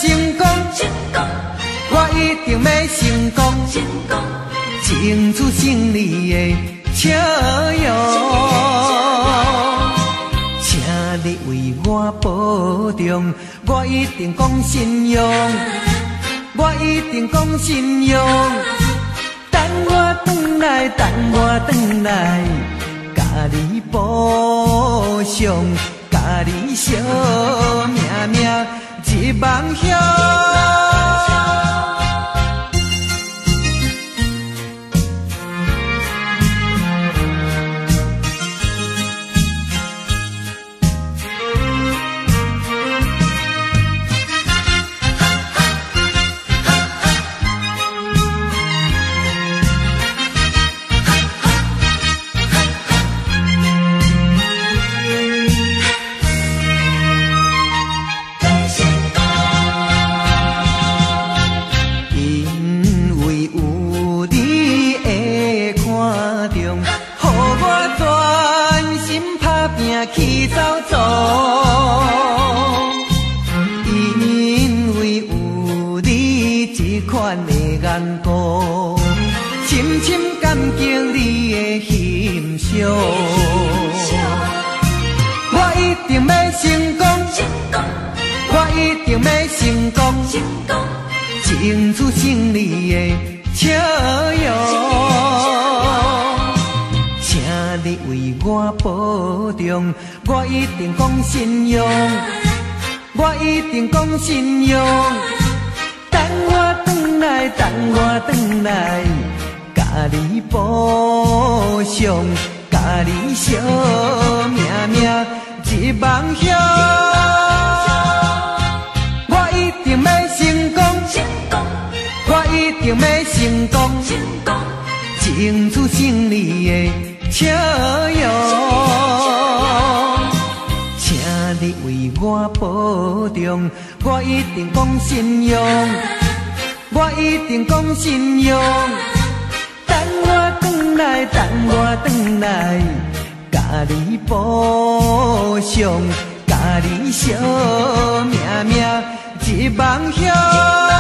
成功，我一定要成功，争取胜利的笑容。请你为我保重，我一定讲信用，我一定讲信用。等我转来，等我转来，甲你补偿，甲你相命命一梦乡。去走走，因为有你这款的眼光，深深感激你的欣赏。我一定要成功，我一定要成功，争取胜利的笑容。你为我保重，我一定讲信用，我一定讲信用。等我转来，等我转来，甲你补偿，甲你相命命一梦乡。我一定要成功，我一定要成功，争取胜利的笑容，请你为我保重，我一定讲信用，我一定讲信用。等我转来，等我转来，甲你补偿，甲你相命命一梦乡。